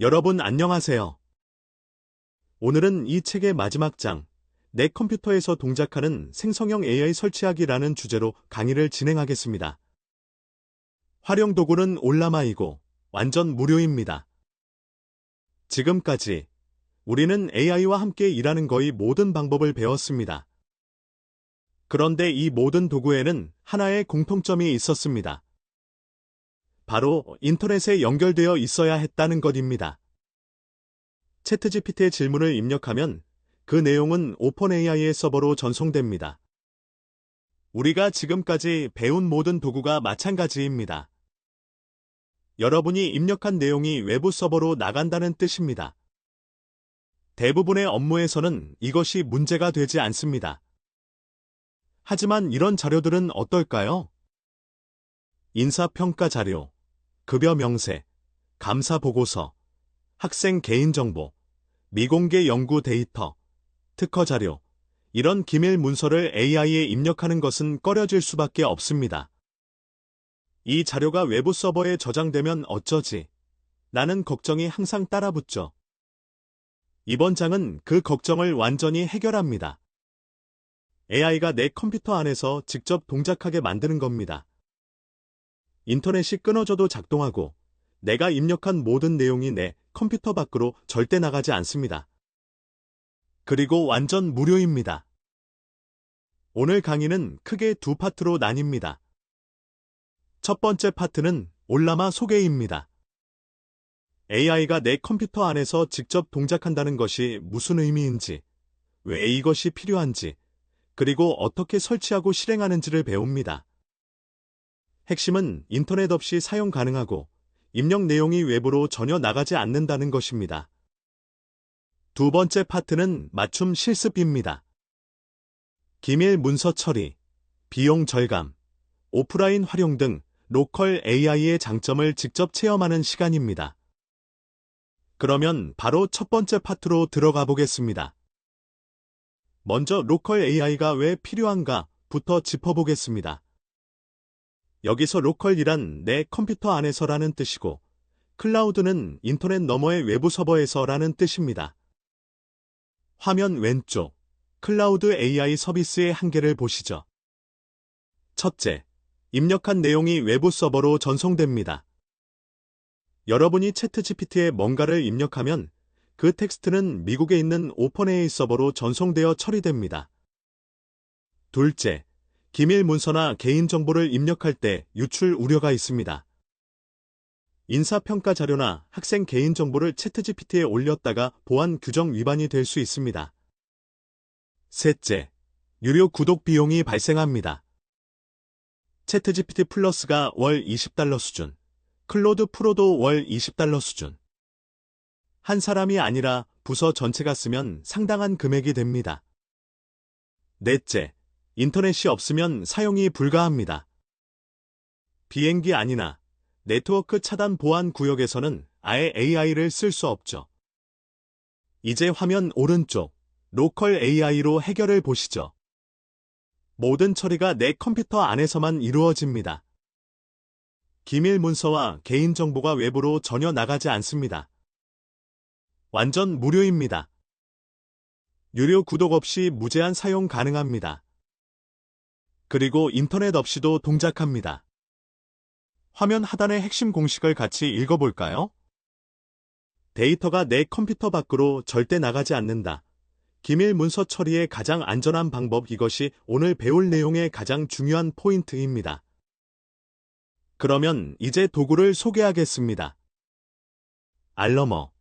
여러분 안녕하세요. 오늘은 이 책의 마지막 장, 내 컴퓨터에서 동작하는 생성형 AI 설치하기라는 주제로 강의를 진행하겠습니다. 활용 도구는 올라마이고 완전 무료입니다. 지금까지 우리는 AI와 함께 일하는 거의 모든 방법을 배웠습니다. 그런데 이 모든 도구에는 하나의 공통점이 있었습니다. 바로 인터넷에 연결되어 있어야 했다는 것입니다. 챗GPT의 질문을 입력하면 그 내용은 오픈AI의 서버로 전송됩니다. 우리가 지금까지 배운 모든 도구가 마찬가지입니다. 여러분이 입력한 내용이 외부 서버로 나간다는 뜻입니다. 대부분의 업무에서는 이것이 문제가 되지 않습니다. 하지만 이런 자료들은 어떨까요? 인사평가 자료, 급여 명세, 감사 보고서, 학생 개인정보, 미공개 연구 데이터, 특허 자료, 이런 기밀 문서를 AI에 입력하는 것은 꺼려질 수밖에 없습니다. 이 자료가 외부 서버에 저장되면 어쩌지? 라는 걱정이 항상 따라붙죠. 이번 장은 그 걱정을 완전히 해결합니다. AI가 내 컴퓨터 안에서 직접 동작하게 만드는 겁니다. 인터넷이 끊어져도 작동하고 내가 입력한 모든 내용이 내 컴퓨터 밖으로 절대 나가지 않습니다. 그리고 완전 무료입니다. 오늘 강의는 크게 두 파트로 나뉩니다. 첫 번째 파트는 올라마 소개입니다. AI가 내 컴퓨터 안에서 직접 동작한다는 것이 무슨 의미인지, 왜 이것이 필요한지, 그리고 어떻게 설치하고 실행하는지를 배웁니다. 핵심은 인터넷 없이 사용 가능하고 입력 내용이 외부로 전혀 나가지 않는다는 것입니다. 두 번째 파트는 맞춤 실습입니다. 기밀 문서 처리, 비용 절감, 오프라인 활용 등 로컬 AI의 장점을 직접 체험하는 시간입니다. 그러면 바로 첫 번째 파트로 들어가 보겠습니다. 먼저 로컬 AI가 왜 필요한가부터 짚어보겠습니다. 여기서 로컬이란 내 컴퓨터 안에서라는 뜻이고, 클라우드는 인터넷 너머의 외부 서버에서라는 뜻입니다. 화면 왼쪽, 클라우드 AI 서비스의 한계를 보시죠. 첫째, 입력한 내용이 외부 서버로 전송됩니다. 여러분이 챗GPT에 뭔가를 입력하면 그 텍스트는 미국에 있는 오픈AI 서버로 전송되어 처리됩니다. 둘째, 기밀 문서나 개인정보를 입력할 때 유출 우려가 있습니다. 인사평가 자료나 학생 개인정보를 챗GPT에 올렸다가 보안 규정 위반이 될 수 있습니다. 셋째, 유료 구독 비용이 발생합니다. 챗GPT 플러스가 월 $20 수준, 클로드 프로도 월 $20 수준. 한 사람이 아니라 부서 전체가 쓰면 상당한 금액이 됩니다. 넷째, 인터넷이 없으면 사용이 불가합니다. 비행기 안이나 네트워크 차단 보안 구역에서는 아예 AI를 쓸 수 없죠. 이제 화면 오른쪽, 로컬 AI로 해결을 보시죠. 모든 처리가 내 컴퓨터 안에서만 이루어집니다. 기밀 문서와 개인정보가 외부로 전혀 나가지 않습니다. 완전 무료입니다. 유료 구독 없이 무제한 사용 가능합니다. 그리고 인터넷 없이도 동작합니다. 화면 하단의 핵심 공식을 같이 읽어볼까요? 데이터가 내 컴퓨터 밖으로 절대 나가지 않는다. 기밀 문서 처리의 가장 안전한 방법, 이것이 오늘 배울 내용의 가장 중요한 포인트입니다. 그러면 이제 도구를 소개하겠습니다. 알러머,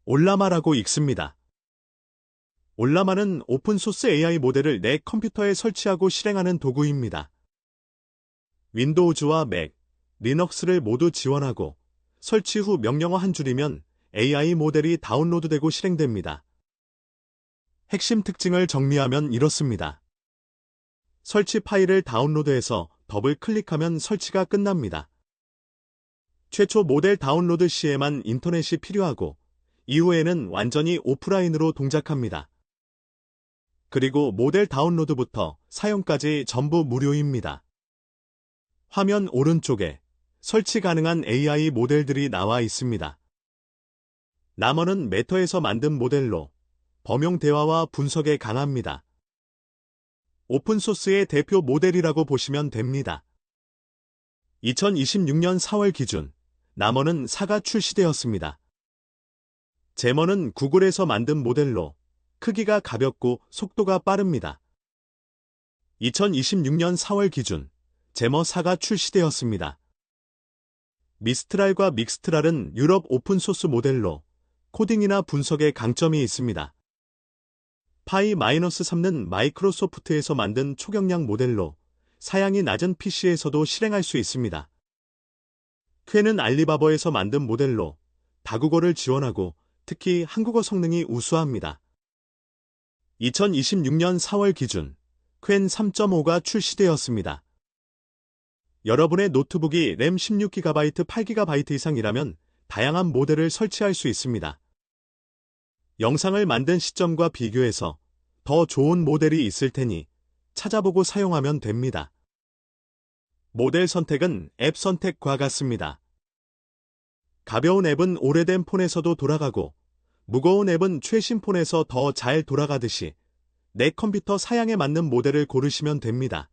올라마라고 읽습니다. 올라마는 오픈소스 AI 모델을 내 컴퓨터에 설치하고 실행하는 도구입니다. 윈도우즈와 맥, 리눅스를 모두 지원하고 설치 후 명령어 한 줄이면 AI 모델이 다운로드되고 실행됩니다. 핵심 특징을 정리하면 이렇습니다. 설치 파일을 다운로드해서 더블 클릭하면 설치가 끝납니다. 최초 모델 다운로드 시에만 인터넷이 필요하고 이후에는 완전히 오프라인으로 동작합니다. 그리고 모델 다운로드부터 사용까지 전부 무료입니다. 화면 오른쪽에 설치 가능한 AI 모델들이 나와 있습니다. 나머는 매터에서 만든 모델로 범용 대화와 분석에 강합니다. 오픈소스의 대표 모델이라고 보시면 됩니다. 2026년 4월 기준, 나머는 4가 출시되었습니다. 제머는 구글에서 만든 모델로 크기가 가볍고 속도가 빠릅니다. 2026년 4월 기준, 제머 4가 출시되었습니다. 미스트랄과 믹스트랄은 유럽 오픈소스 모델로 코딩이나 분석에 강점이 있습니다. 파이-3는 마이크로소프트에서 만든 초경량 모델로 사양이 낮은 PC에서도 실행할 수 있습니다. 퀘는 알리바바에서 만든 모델로 다국어를 지원하고 특히 한국어 성능이 우수합니다. 2026년 4월 기준, 퀘 3.5가 출시되었습니다. 여러분의 노트북이 램 16GB, 8GB 이상이라면 다양한 모델을 설치할 수 있습니다. 영상을 만든 시점과 비교해서 더 좋은 모델이 있을 테니 찾아보고 사용하면 됩니다. 모델 선택은 앱 선택과 같습니다. 가벼운 앱은 오래된 폰에서도 돌아가고 무거운 앱은 최신 폰에서 더 잘 돌아가듯이 내 컴퓨터 사양에 맞는 모델을 고르시면 됩니다.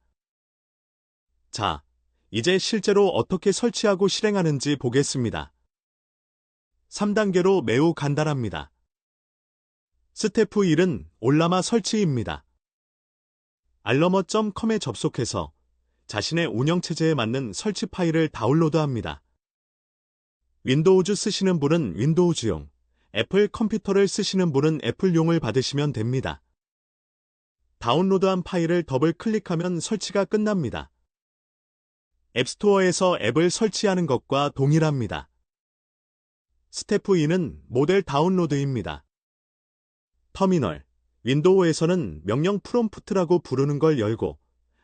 자, 이제 실제로 어떻게 설치하고 실행하는지 보겠습니다. 3단계로 매우 간단합니다. 스텝 1은 올라마 설치입니다. 알러머.com에 접속해서 자신의 운영체제에 맞는 설치 파일을 다운로드합니다. 윈도우즈 쓰시는 분은 윈도우즈용, 애플 컴퓨터를 쓰시는 분은 애플용을 받으시면 됩니다. 다운로드한 파일을 더블 클릭하면 설치가 끝납니다. 앱스토어에서 앱을 설치하는 것과 동일합니다. 스텝 2는 모델 다운로드입니다. 터미널, 윈도우에서는 명령 프롬프트라고 부르는 걸 열고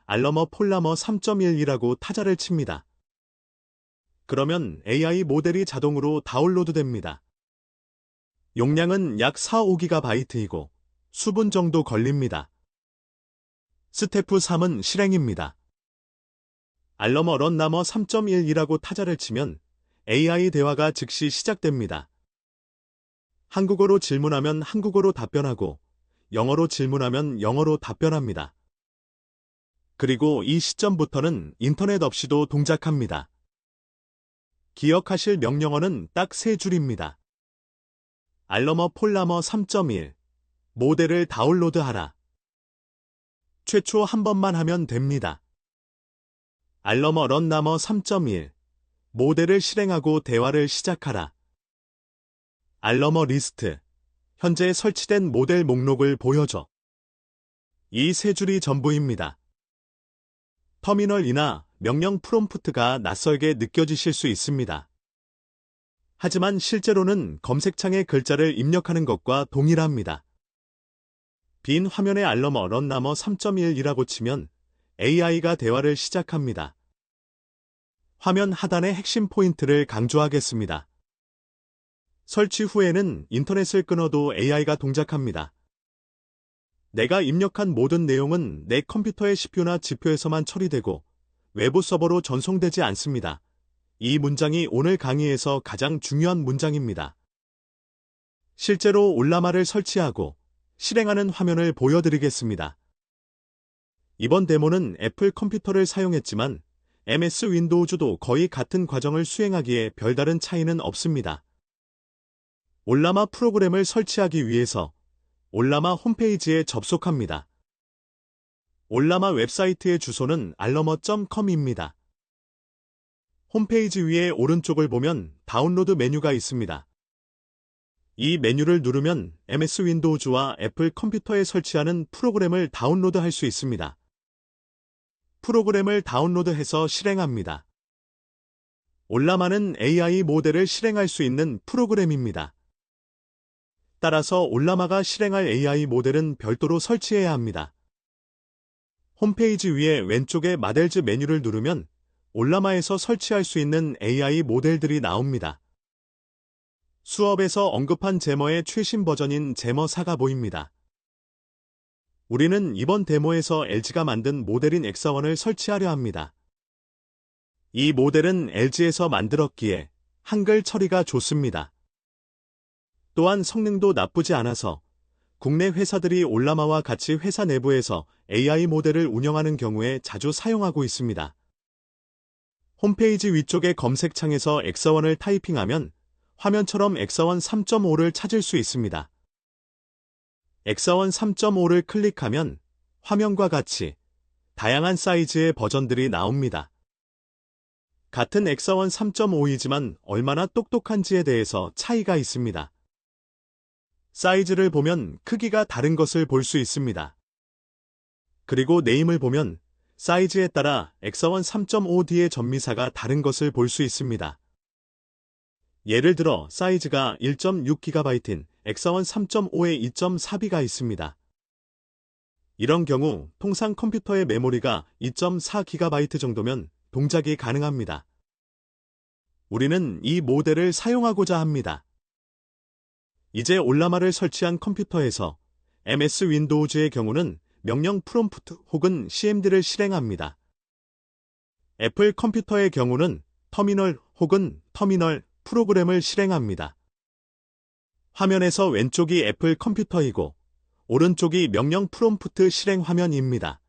알러머 폴라머 3.1이라고 타자를 칩니다. 그러면 AI 모델이 자동으로 다운로드됩니다. 용량은 약 4-5GB이고 수분 정도 걸립니다. 스텝 3은 실행입니다. 알러머 런나머 3.1이라고 타자를 치면 AI 대화가 즉시 시작됩니다. 한국어로 질문하면 한국어로 답변하고 영어로 질문하면 영어로 답변합니다. 그리고 이 시점부터는 인터넷 없이도 동작합니다. 기억하실 명령어는 딱 3줄입니다. 알러머 폴라머 3.1 모델을 다운로드하라. 최초 한 번만 하면 됩니다. 알러머 런나머 3.1 모델을 실행하고 대화를 시작하라. 알러머 리스트 현재 설치된 모델 목록을 보여줘. 이 3줄이 전부입니다. 터미널이나 명령 프롬프트가 낯설게 느껴지실 수 있습니다. 하지만 실제로는 검색창에 글자를 입력하는 것과 동일합니다. 빈 화면에 알러머 런나머 3.1이라고 치면 AI가 대화를 시작합니다. 화면 하단의 핵심 포인트를 강조하겠습니다. 설치 후에는 인터넷을 끊어도 AI가 동작합니다. 내가 입력한 모든 내용은 내 컴퓨터의 CPU나 GPU에서만 처리되고 외부 서버로 전송되지 않습니다. 이 문장이 오늘 강의에서 가장 중요한 문장입니다. 실제로 올라마를 설치하고 실행하는 화면을 보여드리겠습니다. 이번 데모는 애플 컴퓨터를 사용했지만 MS 윈도우즈도 거의 같은 과정을 수행하기에 별다른 차이는 없습니다. 올라마 프로그램을 설치하기 위해서 올라마 홈페이지에 접속합니다. 올라마 웹사이트의 주소는 알러머.com입니다. 홈페이지 위에 오른쪽을 보면 다운로드 메뉴가 있습니다. 이 메뉴를 누르면 MS 윈도우즈와 애플 컴퓨터에 설치하는 프로그램을 다운로드할 수 있습니다. 프로그램을 다운로드해서 실행합니다. 올라마는 AI 모델을 실행할 수 있는 프로그램입니다. 따라서 올라마가 실행할 AI 모델은 별도로 설치해야 합니다. 홈페이지 위에 왼쪽에 마델즈 메뉴를 누르면 올라마에서 설치할 수 있는 AI 모델들이 나옵니다. 수업에서 언급한 제머의 최신 버전인 제머 4가 보입니다. 우리는 이번 데모에서 LG가 만든 모델인 엑사원을 설치하려 합니다. 이 모델은 LG에서 만들었기에 한글 처리가 좋습니다. 또한 성능도 나쁘지 않아서 국내 회사들이 올라마와 같이 회사 내부에서 AI 모델을 운영하는 경우에 자주 사용하고 있습니다. 홈페이지 위쪽의 검색창에서 엑사원을 타이핑하면 화면처럼 엑사원 3.5를 찾을 수 있습니다. 엑사원 3.5를 클릭하면 화면과 같이 다양한 사이즈의 버전들이 나옵니다. 같은 엑사원 3.5이지만 얼마나 똑똑한지에 대해서 차이가 있습니다. 사이즈를 보면 크기가 다른 것을 볼 수 있습니다. 그리고 네임을 보면 사이즈에 따라 엑사원 3.5D의 전미사가 다른 것을 볼 수 있습니다. 예를 들어 사이즈가 1.6GB인 엑사원 3.5에 2.4B가 있습니다. 이런 경우 통상 컴퓨터의 메모리가 2.4GB 정도면 동작이 가능합니다. 우리는 이 모델을 사용하고자 합니다. 이제 올라마를 설치한 컴퓨터에서 MS 윈도우즈의 경우는 명령 프롬프트 혹은 CMD를 실행합니다. 애플 컴퓨터의 경우는 터미널 혹은 터미널 프로그램을 실행합니다. 화면에서 왼쪽이 애플 컴퓨터이고 오른쪽이 명령 프롬프트 실행 화면입니다.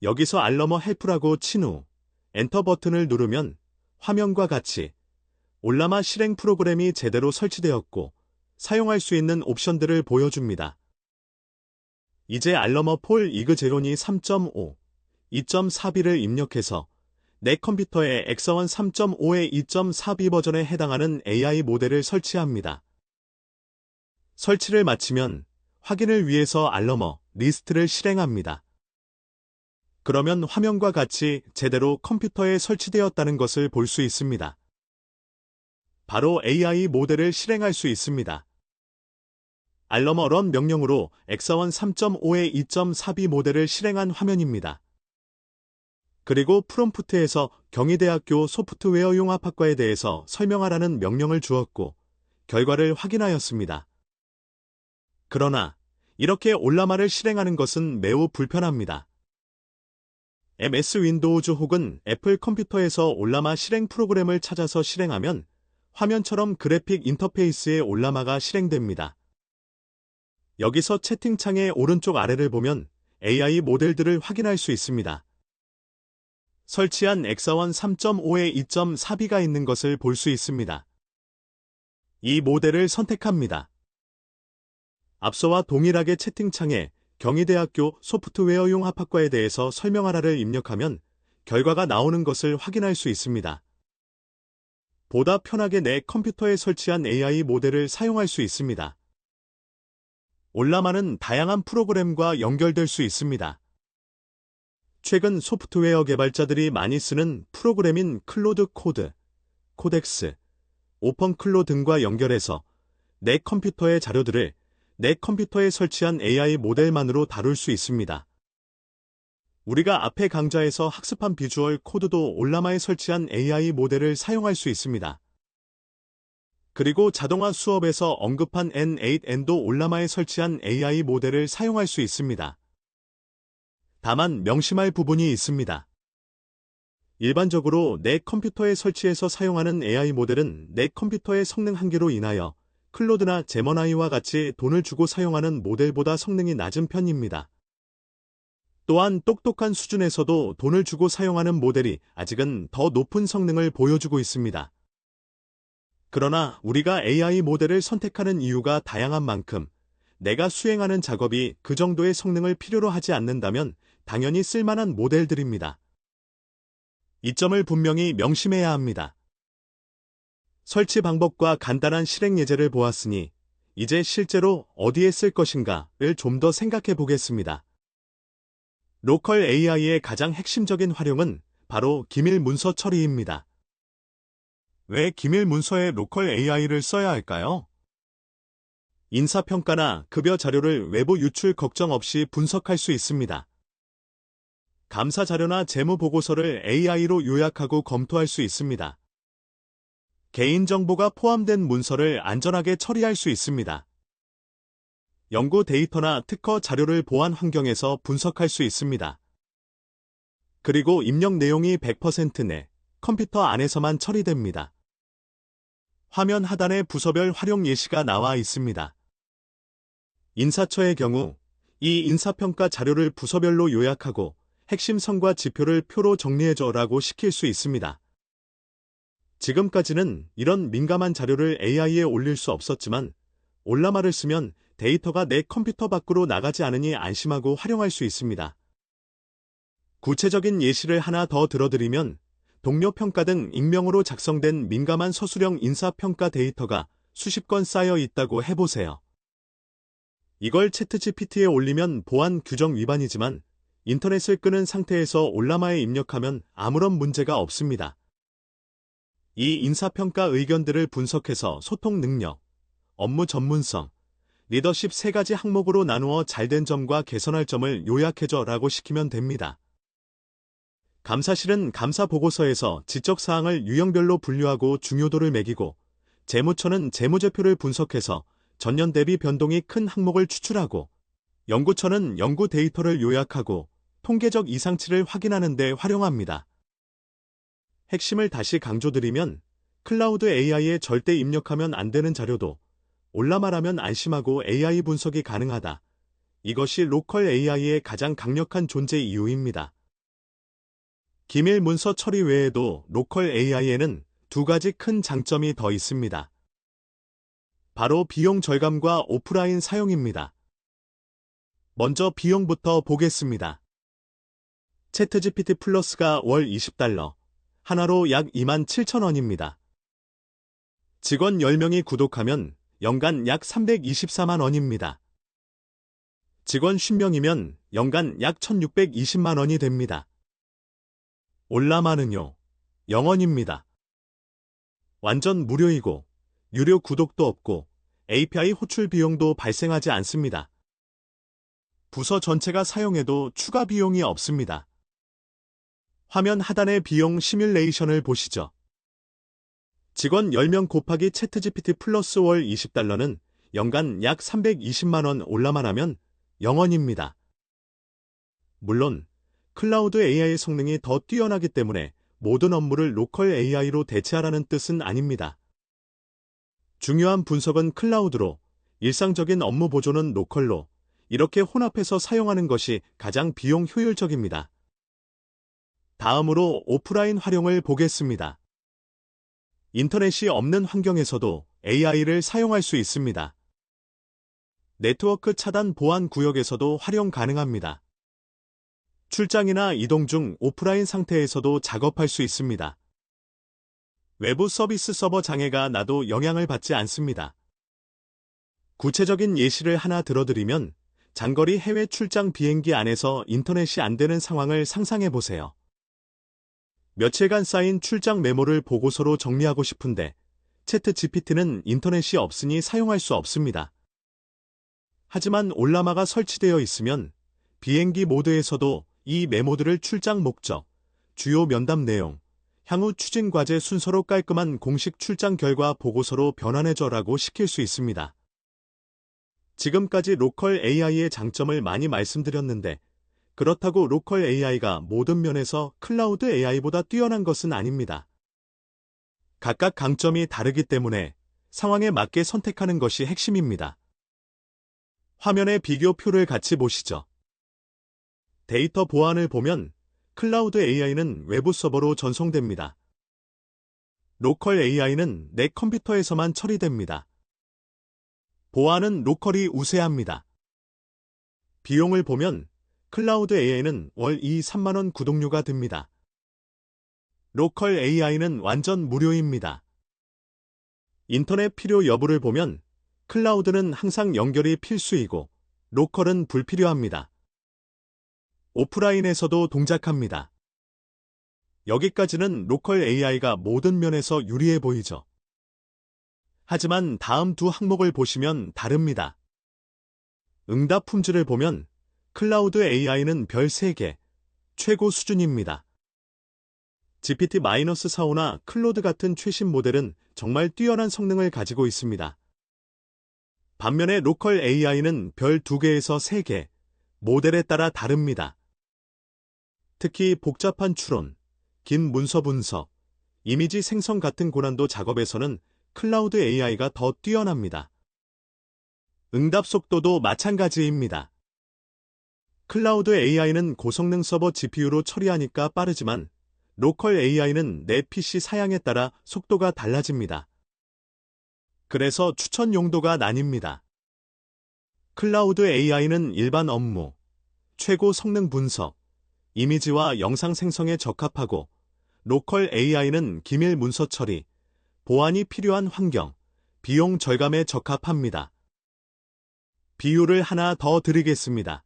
여기서 알러머 헬프라고 친 후 엔터 버튼을 누르면 화면과 같이 올라마 실행 프로그램이 제대로 설치되었고 사용할 수 있는 옵션들을 보여줍니다. 이제 알러머 폴 이그 제로니 3.5, 2.4B를 입력해서 내 컴퓨터에 엑사원 3.5의 2.4B 버전에 해당하는 AI 모델을 설치합니다. 설치를 마치면 확인을 위해서 알러머 리스트를 실행합니다. 그러면 화면과 같이 제대로 컴퓨터에 설치되었다는 것을 볼 수 있습니다. 바로 AI 모델을 실행할 수 있습니다. 알러머 런 명령으로 엑사원 3.5의 2.4B 모델을 실행한 화면입니다. 그리고 프롬프트에서 경희대학교 소프트웨어 융합학과에 대해서 설명하라는 명령을 주었고 결과를 확인하였습니다. 그러나 이렇게 올라마를 실행하는 것은 매우 불편합니다. MS 윈도우즈 혹은 애플 컴퓨터에서 올라마 실행 프로그램을 찾아서 실행하면 화면처럼 그래픽 인터페이스에 올라마가 실행됩니다. 여기서 채팅창의 오른쪽 아래를 보면 AI 모델들을 확인할 수 있습니다. 설치한 엑사원 3.5에 2.4B가 있는 것을 볼 수 있습니다. 이 모델을 선택합니다. 앞서와 동일하게 채팅창에 경희대학교 소프트웨어 융합학과에 대해서 설명하라를 입력하면 결과가 나오는 것을 확인할 수 있습니다. 보다 편하게 내 컴퓨터에 설치한 AI 모델을 사용할 수 있습니다. 올라마는 다양한 프로그램과 연결될 수 있습니다. 최근 소프트웨어 개발자들이 많이 쓰는 프로그램인 클로드 코드, 코덱스, 오펀클로 등과 연결해서 내 컴퓨터의 자료들을 내 컴퓨터에 설치한 AI 모델만으로 다룰 수 있습니다. 우리가 앞의 강좌에서 학습한 비주얼 코드도 올라마에 설치한 AI 모델을 사용할 수 있습니다. 그리고 자동화 수업에서 언급한 N8N도 올라마에 설치한 AI 모델을 사용할 수 있습니다. 다만 명심할 부분이 있습니다. 일반적으로 내 컴퓨터에 설치해서 사용하는 AI 모델은 내 컴퓨터의 성능 한계로 인하여 클로드나 제머나이와 같이 돈을 주고 사용하는 모델보다 성능이 낮은 편입니다. 또한 똑똑한 수준에서도 돈을 주고 사용하는 모델이 아직은 더 높은 성능을 보여주고 있습니다. 그러나 우리가 AI 모델을 선택하는 이유가 다양한 만큼 내가 수행하는 작업이 그 정도의 성능을 필요로 하지 않는다면 당연히 쓸만한 모델들입니다. 이 점을 분명히 명심해야 합니다. 설치 방법과 간단한 실행 예제를 보았으니 이제 실제로 어디에 쓸 것인가를 좀 더 생각해 보겠습니다. 로컬 AI의 가장 핵심적인 활용은 바로 기밀 문서 처리입니다. 왜 기밀 문서에 로컬 AI를 써야 할까요? 인사평가나 급여 자료를 외부 유출 걱정 없이 분석할 수 있습니다. 감사 자료나 재무 보고서를 AI로 요약하고 검토할 수 있습니다. 개인정보가 포함된 문서를 안전하게 처리할 수 있습니다. 연구 데이터나 특허 자료를 보안 환경에서 분석할 수 있습니다. 그리고 입력 내용이 100% 내 컴퓨터 안에서만 처리됩니다. 화면 하단에 부서별 활용 예시가 나와 있습니다. 인사처의 경우 이 인사평가 자료를 부서별로 요약하고 핵심 성과 지표를 표로 정리해줘라고 시킬 수 있습니다. 지금까지는 이런 민감한 자료를 AI에 올릴 수 없었지만 올라마를 쓰면 데이터가 내 컴퓨터 밖으로 나가지 않으니 안심하고 활용할 수 있습니다. 구체적인 예시를 하나 더 들어드리면 동료 평가 등 익명으로 작성된 민감한 서술형 인사평가 데이터가 수십 건 쌓여 있다고 해보세요. 이걸 챗GPT에 올리면 보안 규정 위반이지만 인터넷을 끄는 상태에서 올라마에 입력하면 아무런 문제가 없습니다. 이 인사평가 의견들을 분석해서 소통 능력, 업무 전문성, 리더십 3가지 항목으로 나누어 잘된 점과 개선할 점을 요약해줘라고 시키면 됩니다. 감사실은 감사 보고서에서 지적사항을 유형별로 분류하고 중요도를 매기고 재무처는 재무제표를 분석해서 전년 대비 변동이 큰 항목을 추출하고 연구처는 연구 데이터를 요약하고 통계적 이상치를 확인하는 데 활용합니다. 핵심을 다시 강조드리면 클라우드 AI에 절대 입력하면 안 되는 자료도 올라마라면 안심하고 AI 분석이 가능하다. 이것이 로컬 AI의 가장 강력한 존재 이유입니다. 기밀 문서 처리 외에도 로컬 AI에는 2가지 큰 장점이 더 있습니다. 바로 비용 절감과 오프라인 사용입니다. 먼저 비용부터 보겠습니다. 챗GPT 플러스가 월 $20, 하나로 약 27,000원입니다. 직원 10명이 구독하면 연간 약 324만 원입니다. 직원 50명이면 연간 약 1,620만 원이 됩니다. 올라마는요, 0원입니다. 완전 무료이고 유료 구독도 없고 API 호출 비용도 발생하지 않습니다. 부서 전체가 사용해도 추가 비용이 없습니다. 화면 하단의 비용 시뮬레이션을 보시죠. 직원 10명 곱하기 챗GPT 플러스 월 $20는 연간 약 320만 원 올라만 하면 0원입니다. 물론 클라우드 AI 성능이 더 뛰어나기 때문에 모든 업무를 로컬 AI로 대체하라는 뜻은 아닙니다. 중요한 분석은 클라우드로, 일상적인 업무 보조는 로컬로, 이렇게 혼합해서 사용하는 것이 가장 비용 효율적입니다. 다음으로 오프라인 활용을 보겠습니다. 인터넷이 없는 환경에서도 AI를 사용할 수 있습니다. 네트워크 차단 보안 구역에서도 활용 가능합니다. 출장이나 이동 중 오프라인 상태에서도 작업할 수 있습니다. 외부 서비스 서버 장애가 나도 영향을 받지 않습니다. 구체적인 예시를 하나 들어드리면 장거리 해외 출장 비행기 안에서 인터넷이 안 되는 상황을 상상해 보세요. 며칠간 쌓인 출장 메모를 보고서로 정리하고 싶은데 챗GPT는 인터넷이 없으니 사용할 수 없습니다. 하지만 올라마가 설치되어 있으면 비행기 모드에서도 이 메모들을 출장 목적, 주요 면담 내용, 향후 추진 과제 순서로 깔끔한 공식 출장 결과 보고서로 변환해줘라고 시킬 수 있습니다. 지금까지 로컬 AI의 장점을 많이 말씀드렸는데 그렇다고 로컬 AI가 모든 면에서 클라우드 AI보다 뛰어난 것은 아닙니다. 각각 강점이 다르기 때문에 상황에 맞게 선택하는 것이 핵심입니다. 화면의 비교표를 같이 보시죠. 데이터 보안을 보면 클라우드 AI는 외부 서버로 전송됩니다. 로컬 AI는 내 컴퓨터에서만 처리됩니다. 보안은 로컬이 우세합니다. 비용을 보면 클라우드 AI는 월 3만 원 구독료가 듭니다. 로컬 AI는 완전 무료입니다. 인터넷 필요 여부를 보면 클라우드는 항상 연결이 필수이고 로컬은 불필요합니다. 오프라인에서도 동작합니다. 여기까지는 로컬 AI가 모든 면에서 유리해 보이죠. 하지만 다음 두 항목을 보시면 다릅니다. 응답 품질을 보면 클라우드 AI는 별 3개, 최고 수준입니다. GPT-4.5나 클로드 같은 최신 모델은 정말 뛰어난 성능을 가지고 있습니다. 반면에 로컬 AI는 별 2개에서 3개, 모델에 따라 다릅니다. 특히 복잡한 추론, 긴 문서 분석, 이미지 생성 같은 고난도 작업에서는 클라우드 AI가 더 뛰어납니다. 응답 속도도 마찬가지입니다. 클라우드 AI는 고성능 서버 GPU로 처리하니까 빠르지만 로컬 AI는 내 PC 사양에 따라 속도가 달라집니다. 그래서 추천 용도가 나뉩니다. 클라우드 AI는 일반 업무, 최고 성능 분석, 이미지와 영상 생성에 적합하고 로컬 AI는 기밀 문서 처리, 보안이 필요한 환경, 비용 절감에 적합합니다. 비유를 하나 더 드리겠습니다.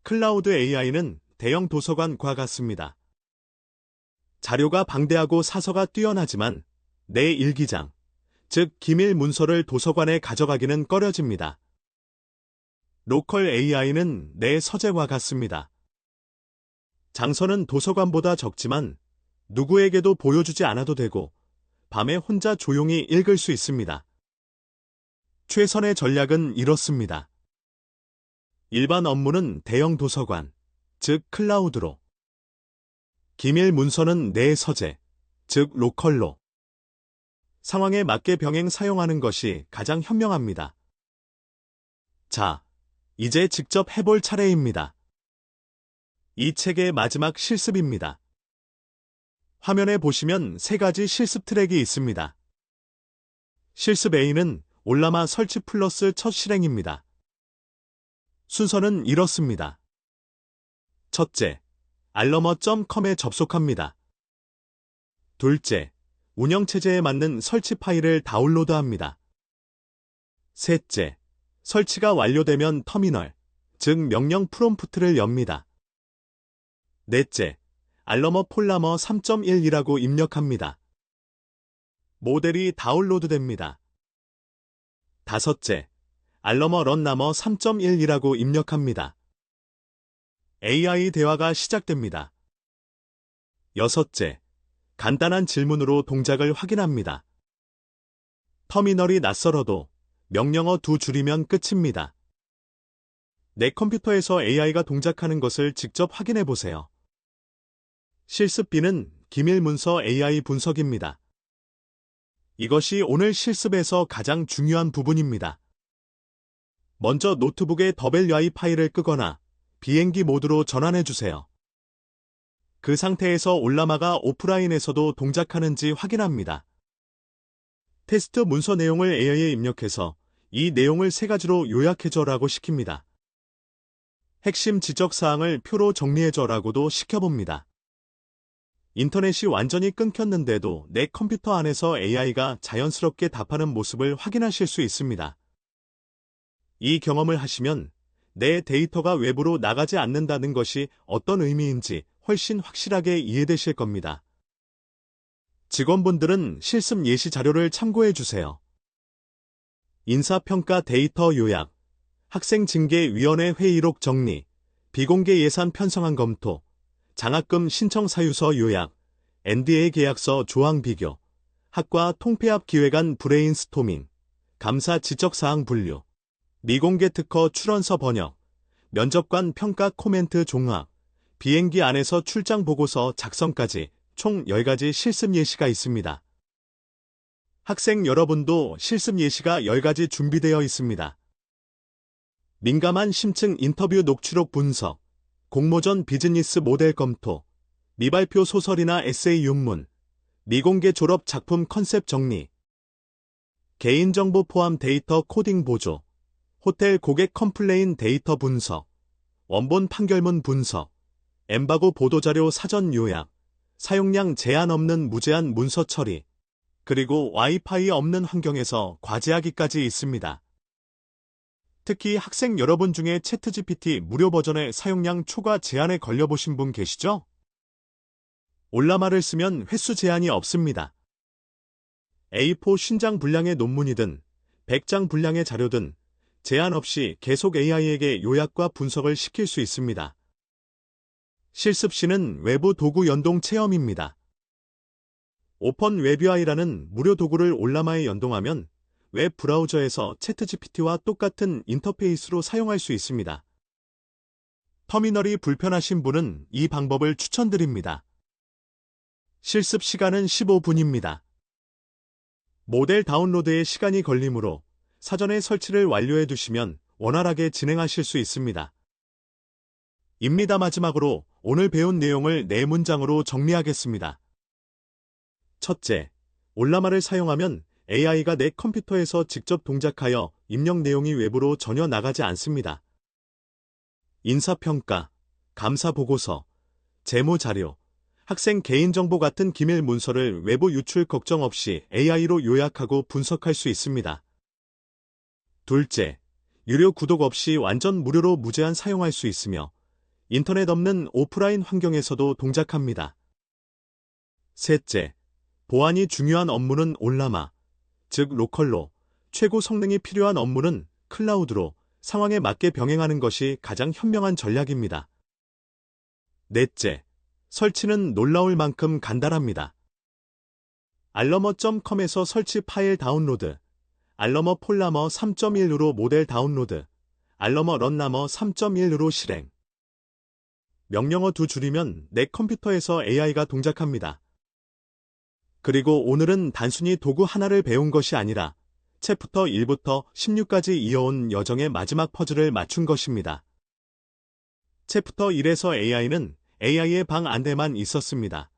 클라우드 AI는 대형 도서관과 같습니다. 자료가 방대하고 사서가 뛰어나지만 내 일기장, 즉 기밀 문서를 도서관에 가져가기는 꺼려집니다. 로컬 AI는 내 서재와 같습니다. 장소는 도서관보다 적지만 누구에게도 보여주지 않아도 되고 밤에 혼자 조용히 읽을 수 있습니다. 최선의 전략은 이렇습니다. 일반 업무는 대형 도서관, 즉 클라우드로. 기밀 문서는 내 서재, 즉 로컬로. 상황에 맞게 병행 사용하는 것이 가장 현명합니다. 자, 이제 직접 해볼 차례입니다. 이 책의 마지막 실습입니다. 화면에 보시면 3가지 실습 트랙이 있습니다. 실습 A는 올라마 설치 플러스 첫 실행입니다. 순서는 이렇습니다. 첫째, 알러머.com에 접속합니다. 둘째, 운영체제에 맞는 설치 파일을 다운로드합니다. 셋째, 설치가 완료되면 터미널, 즉 명령 프롬프트를 엽니다. 넷째, 알러머 폴라머 3.1이라고 입력합니다. 모델이 다운로드됩니다. 다섯째, 알러머 런나머 3.1이라고 입력합니다. AI 대화가 시작됩니다. 여섯째, 간단한 질문으로 동작을 확인합니다. 터미널이 낯설어도 명령어 2줄이면 끝입니다. 내 컴퓨터에서 AI가 동작하는 것을 직접 확인해 보세요. 실습 B는 기밀 문서 AI 분석입니다. 이것이 오늘 실습에서 가장 중요한 부분입니다. 먼저 노트북에 WI 파일을 끄거나 비행기 모드로 전환해 주세요. 그 상태에서 올라마가 오프라인에서도 동작하는지 확인합니다. 테스트 문서 내용을 AI에 입력해서 이 내용을 3가지로 요약해줘라고 시킵니다. 핵심 지적사항을 표로 정리해줘라고도 시켜봅니다. 인터넷이 완전히 끊겼는데도 내 컴퓨터 안에서 AI가 자연스럽게 답하는 모습을 확인하실 수 있습니다. 이 경험을 하시면 내 데이터가 외부로 나가지 않는다는 것이 어떤 의미인지 훨씬 확실하게 이해되실 겁니다. 직원분들은 실습 예시 자료를 참고해 주세요. 인사평가 데이터 요약, 학생징계위원회 회의록 정리, 비공개 예산 편성안 검토, 장학금 신청 사유서 요약, NDA 계약서 조항 비교, 학과 통폐합 기획안 브레인스토밍, 감사 지적사항 분류, 미공개 특허 출원서 번역, 면접관 평가 코멘트 종합, 비행기 안에서 출장 보고서 작성까지 총 10가지 실습 예시가 있습니다. 학생 여러분도 실습 예시가 10가지 준비되어 있습니다. 민감한 심층 인터뷰 녹취록 분석, 공모전 비즈니스 모델 검토, 미발표 소설이나 에세이 윤문, 미공개 졸업 작품 컨셉 정리, 개인정보 포함 데이터 코딩 보조, 호텔 고객 컴플레인 데이터 분석, 원본 판결문 분석, 엠바고 보도자료 사전 요약, 사용량 제한 없는 무제한 문서 처리, 그리고 와이파이 없는 환경에서 과제하기까지 있습니다. 특히 학생 여러분 중에 챗GPT 무료 버전의 사용량 초과 제한에 걸려보신 분 계시죠? 올라마를 쓰면 횟수 제한이 없습니다. A4 50장 분량의 논문이든 100장 분량의 자료든 제한 없이 계속 AI에게 요약과 분석을 시킬 수 있습니다. 실습 C는 외부 도구 연동 체험입니다. 오픈 웹UI라는 무료 도구를 올라마에 연동하면 웹 브라우저에서 챗GPT와 똑같은 인터페이스로 사용할 수 있습니다. 터미널이 불편하신 분은 이 방법을 추천드립니다. 실습 시간은 15분입니다. 모델 다운로드에 시간이 걸리므로 사전에 설치를 완료해 두시면 원활하게 진행하실 수 있습니다. 입니다. 마지막으로 오늘 배운 내용을 4문장으로 정리하겠습니다. 첫째, 올라마를 사용하면 AI가 내 컴퓨터에서 직접 동작하여 입력 내용이 외부로 전혀 나가지 않습니다. 인사평가, 감사보고서, 재무자료, 학생 개인정보 같은 기밀 문서를 외부 유출 걱정 없이 AI로 요약하고 분석할 수 있습니다. 둘째, 유료 구독 없이 완전 무료로 무제한 사용할 수 있으며 인터넷 없는 오프라인 환경에서도 동작합니다. 셋째, 보안이 중요한 업무는 올라마, 즉 로컬로, 최고 성능이 필요한 업무는 클라우드로 상황에 맞게 병행하는 것이 가장 현명한 전략입니다. 넷째, 설치는 놀라울 만큼 간단합니다. 알러머.com에서 설치 파일 다운로드, 알러머 폴라머 3.1으로 모델 다운로드, 알러머 런나머 3.1으로 실행. 명령어 2줄이면 내 컴퓨터에서 AI가 동작합니다. 그리고 오늘은 단순히 도구 하나를 배운 것이 아니라 챕터 1부터 16까지 이어온 여정의 마지막 퍼즐을 맞춘 것입니다. 챕터 1에서 AI는 AI의 방 안에만 있었습니다.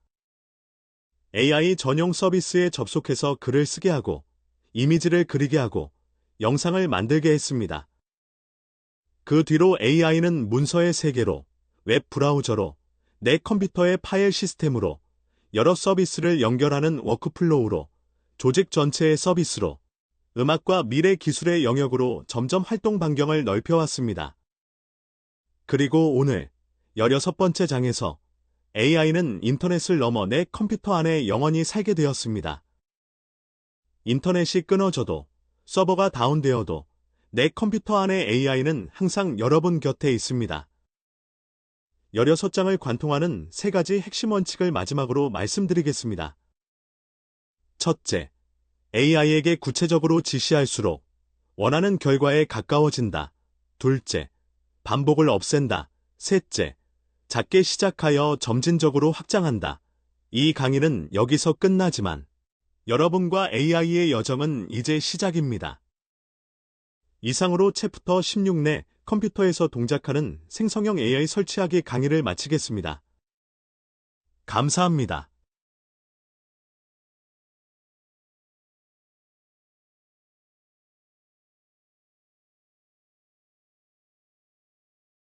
AI 전용 서비스에 접속해서 글을 쓰게 하고, 이미지를 그리게 하고, 영상을 만들게 했습니다. 그 뒤로 AI는 문서의 세계로, 웹 브라우저로, 내 컴퓨터의 파일 시스템으로, 여러 서비스를 연결하는 워크플로우로, 조직 전체의 서비스로, 음악과 미래 기술의 영역으로 점점 활동 반경을 넓혀왔습니다. 그리고 오늘 16번째 장에서 AI는 인터넷을 넘어 내 컴퓨터 안에 영원히 살게 되었습니다. 인터넷이 끊어져도, 서버가 다운되어도 내 컴퓨터 안의 AI는 항상 여러분 곁에 있습니다. 16장을 관통하는 3가지 핵심 원칙을 마지막으로 말씀드리겠습니다. 첫째, AI에게 구체적으로 지시할수록 원하는 결과에 가까워진다. 둘째, 반복을 없앤다. 셋째, 작게 시작하여 점진적으로 확장한다. 이 강의는 여기서 끝나지만 여러분과 AI의 여정은 이제 시작입니다. 이상으로 챕터 16 내 컴퓨터에서 동작하는 생성형 AI 설치하기 강의를 마치겠습니다. 감사합니다.